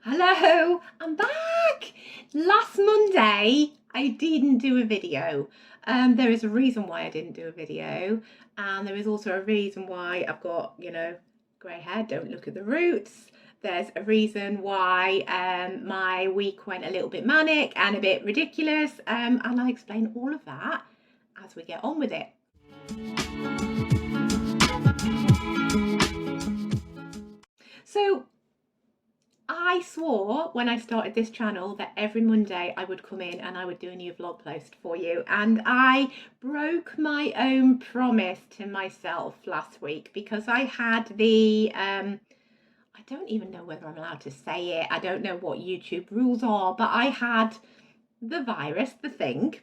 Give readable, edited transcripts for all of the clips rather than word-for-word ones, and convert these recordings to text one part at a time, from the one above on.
Hello, I'm back. Last Monday, I didn't do a video. There is a reason why I didn't do a video, and there is also a reason why I've got, grey hair. Don't look at the roots. There's a reason why my week went a little bit manic and a bit ridiculous, and I'll explain all of that as we get on with it. So, I swore when I started this channel that every Monday I would come in and I would do a new vlog post for you, and I broke my own promise to myself last week because I had I don't even know whether I'm allowed to say it. I don't know what YouTube rules are, but I had the virus, the thing,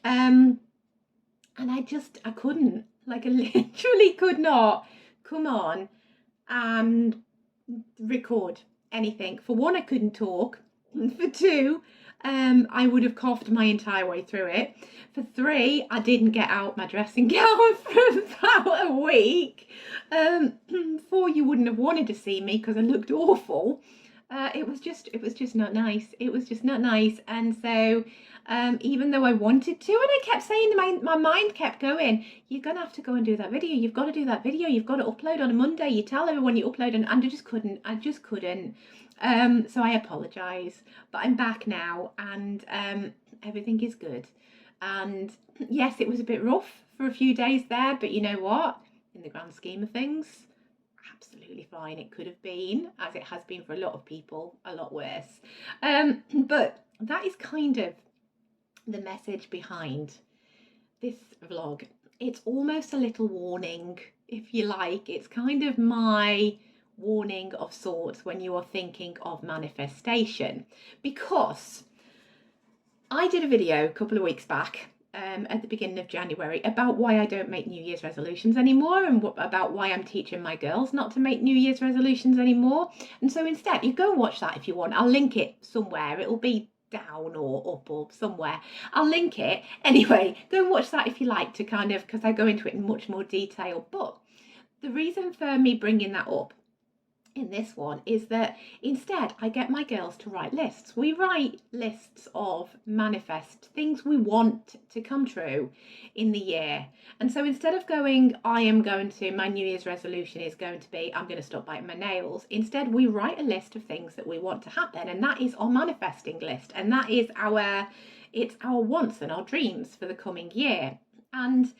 and I couldn't, like, I literally could not come on and record anything. For one, I couldn't talk. For two, I would have coughed my entire way through it. For three, I didn't get out my dressing gown for about a week. Four, you wouldn't have wanted to see me because I looked awful. It was just not nice. It was just not nice. And so, even though I wanted to, and I kept saying, my mind kept going, you're going to have to go and do that video. You've got to do that video. You've got to upload on a Monday. You tell everyone you upload, and I just couldn't. So I apologise, but I'm back now, and everything is good. And yes, it was a bit rough for a few days there, but you know what? In the grand scheme of things, absolutely fine. It could have been, as it has been for a lot of people, a lot worse. But that is kind of the message behind this vlog. It's almost a little warning, if you like. It's kind of my warning of sorts when you are thinking of manifestation, because I did a video a couple of weeks back at the beginning of January about why I don't make New Year's resolutions anymore, and about why I'm teaching my girls not to make New Year's resolutions anymore. And so instead, you go and watch that if you want. I'll link it somewhere. It'll be down or up or somewhere. I'll link it. Anyway, go and watch that if you like, to kind of, because I go into it in much more detail. But the reason for me bringing that up in this one is that instead I get my girls to write lists. We write lists of manifest things we want to come true in the year. And so instead of going, my New Year's resolution is going to be, I'm going to stop biting my nails, instead we write a list of things that we want to happen, and that is our manifesting list, and that is it's our wants and our dreams for the coming year. And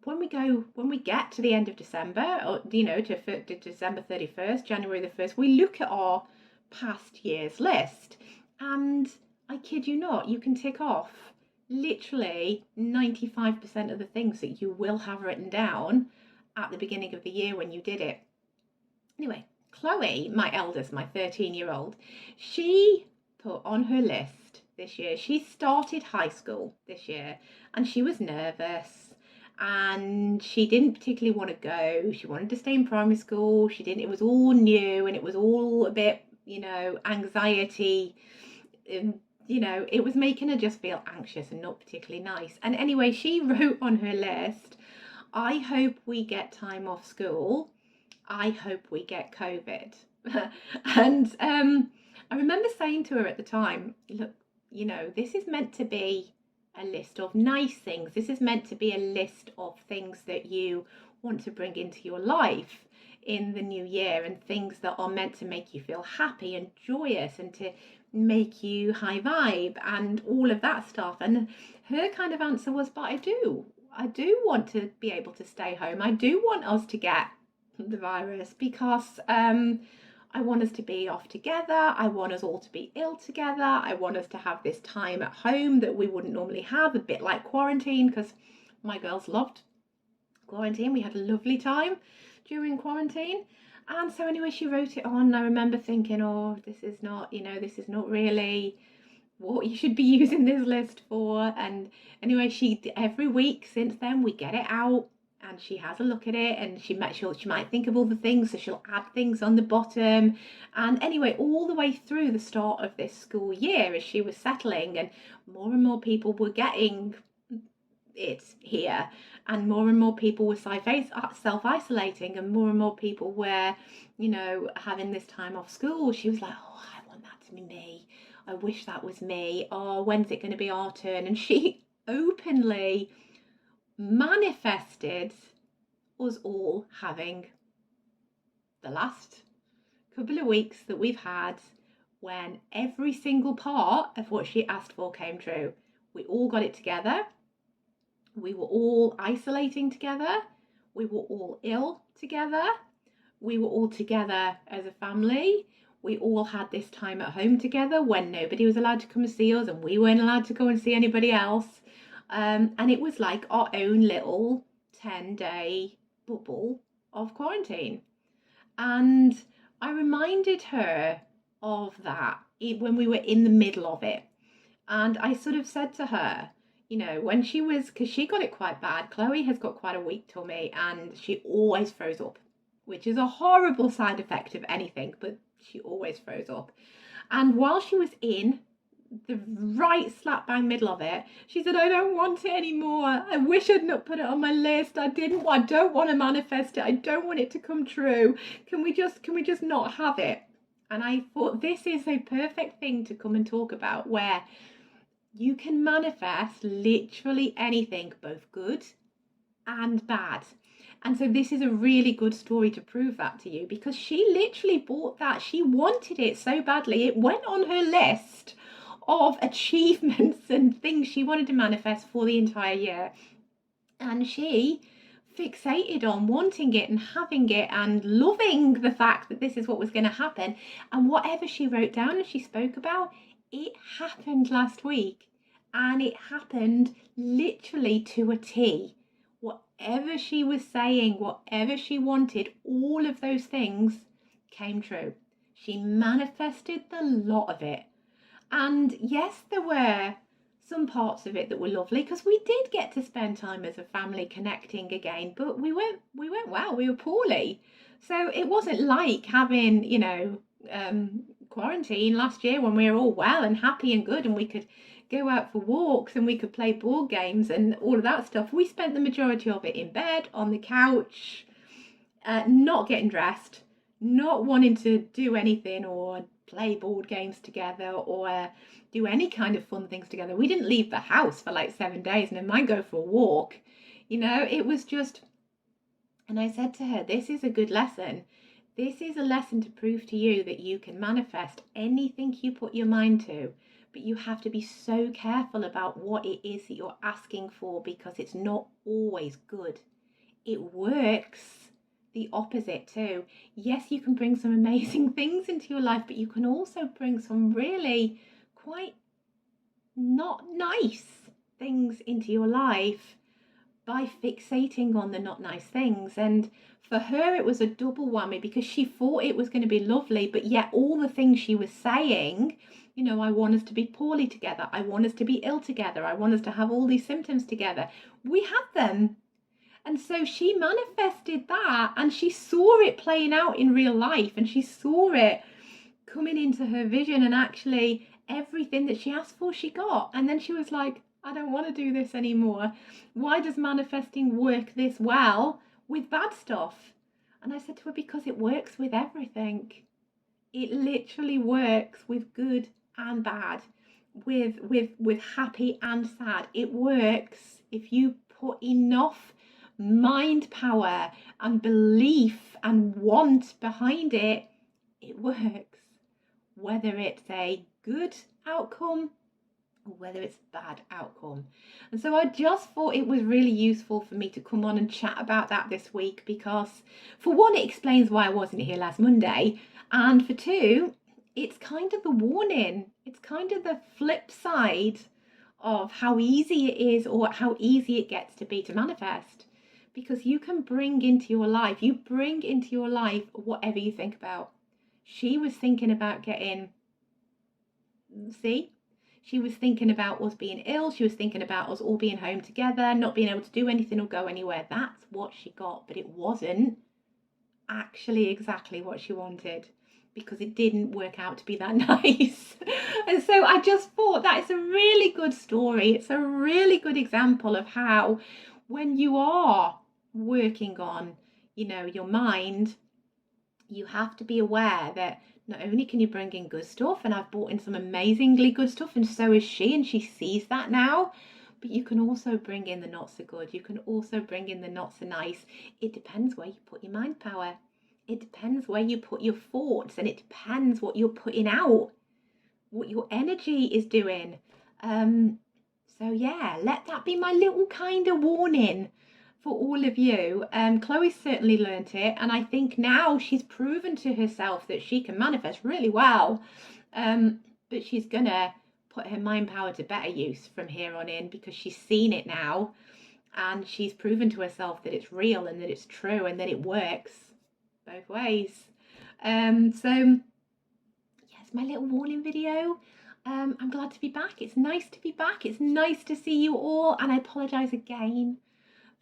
when we get to the end of December, or to December 31st, January the 1st, we look at our past year's list, and I kid you not, you can tick off literally 95% of the things that you will have written down at the beginning of the year when you did it. Anyway, Chloe, my eldest, my 13-year-old, she put on her list this year, she started high school this year, and she was nervous, and she didn't particularly want to go. She wanted to stay in primary school. It was all new, and it was all a bit, anxiety. It was making her just feel anxious and not particularly nice. And anyway, she wrote on her list, I hope we get time off school. I hope we get COVID. And I remember saying to her at the time, look, this is meant to be a list of nice things. This is meant to be a list of things that you want to bring into your life in the new year, and things that are meant to make you feel happy and joyous and to make you high vibe and all of that stuff. And her kind of answer was, but I do want to be able to stay home. I do want us to get the virus because I want us to be off together. I want us all to be ill together. I want us to have this time at home that we wouldn't normally have, a bit like quarantine, because my girls loved quarantine. We had a lovely time during quarantine. And so anyway, she wrote it on. And I remember thinking, oh, this is not really what you should be using this list for. And anyway, every week since then, we get it out, and she has a look at it, and she might think of all the things, so she'll add things on the bottom. And anyway, all the way through the start of this school year, as she was settling and more people were getting it here, and more people were self-isolating, and more people were, having this time off school. She was like, oh, I want that to be me. I wish that was me. Oh, when's it going to be our turn? And she openly manifested us all having the last couple of weeks that we've had when every single part of what she asked for came true. We all got it together. We were all isolating together. We were all ill together. We were all together as a family. We all had this time at home together when nobody was allowed to come and see us and we weren't allowed to go and see anybody else. And it was like our own little 10-day bubble of quarantine. And I reminded her of that when we were in the middle of it. And I sort of said to her, when she was, because she got it quite bad, Chloe has got quite a weak tummy and she always throws up, which is a horrible side effect of anything, but she always throws up. And while she was in the right slap bang middle of it, she said, I don't want it anymore. I wish I'd not put it on my list. I don't want to manifest it. I don't want it to come true. Can we just not have it? And I thought this is a perfect thing to come and talk about, where you can manifest literally anything, both good and bad. And so this is a really good story to prove that to you, because she literally bought that. She wanted it so badly. It went on her list of achievements and things she wanted to manifest for the entire year. And she fixated on wanting it and having it and loving the fact that this is what was going to happen. And whatever she wrote down and she spoke about, it happened last week. And it happened literally to a T. Whatever she was saying, whatever she wanted, all of those things came true. She manifested the lot of it. And yes, there were some parts of it that were lovely, because we did get to spend time as a family connecting again, but we weren't well, we were poorly. So it wasn't like having, quarantine last year when we were all well and happy and good and we could go out for walks and we could play board games and all of that stuff. We spent the majority of it in bed, on the couch, not getting dressed, not wanting to do anything or play board games together or do any kind of fun things together. We didn't leave the house for like 7 days and then might go for a walk. It was just, and I said to her, this is a good lesson. This is a lesson to prove to you that you can manifest anything you put your mind to, but you have to be so careful about what it is that you're asking for, because it's not always good. It works the opposite too. Yes, you can bring some amazing things into your life, but you can also bring some really quite not nice things into your life by fixating on the not nice things. And for her, it was a double whammy, because she thought it was going to be lovely, but yet all the things she was saying, I want us to be poorly together. I want us to be ill together. I want us to have all these symptoms together. We had them. And so she manifested that, and she saw it playing out in real life, and she saw it coming into her vision, and actually everything that she asked for, she got. And then she was like, I don't want to do this anymore. Why does manifesting work this well with bad stuff? And I said to her, because it works with everything. It literally works with good and bad, with happy and sad. It works if you put enough mind power and belief and want behind it. It works, whether it's a good outcome or whether it's a bad outcome. And so I just thought it was really useful for me to come on and chat about that this week, because for one, it explains why I wasn't here last Monday, and for two, it's kind of the warning. It's kind of the flip side of how easy it is, or how easy it gets to be to manifest, because you can bring into your life whatever you think about. She was thinking about she was thinking about us being ill. She was thinking about us all being home together, not being able to do anything or go anywhere. That's what she got, but it wasn't actually exactly what she wanted. because it didn't work out to be that nice. And so I just thought that is a really good story. It's a really good example of how when you are working on, your mind, you have to be aware that not only can you bring in good stuff, and I've brought in some amazingly good stuff, and so is she, and she sees that now, but you can also bring in the not so good. You can also bring in the not so nice. It depends where you put your mind power. It depends where you put your thoughts, and it depends what you're putting out, what your energy is doing. So yeah, let that be my little kind of warning for all of you. Chloe certainly learnt it, and I think now she's proven to herself that she can manifest really well. But she's gonna put her mind power to better use from here on in, because she's seen it now, and she's proven to herself that it's real and that it's true and that it works both ways. So yes, my little warning video. I'm glad to be back. It's nice to be back. It's nice to see you all, and I apologise again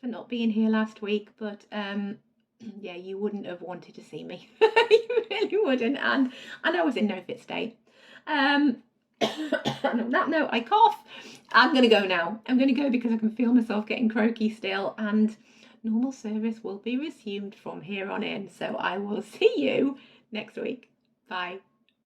for not being here last week, but yeah, you wouldn't have wanted to see me. You really wouldn't, and I was in no fit state. And on that note, I cough. I'm gonna go now. I'm gonna go because I can feel myself getting croaky still, and normal service will be resumed from here on in. So I will see you next week. Bye.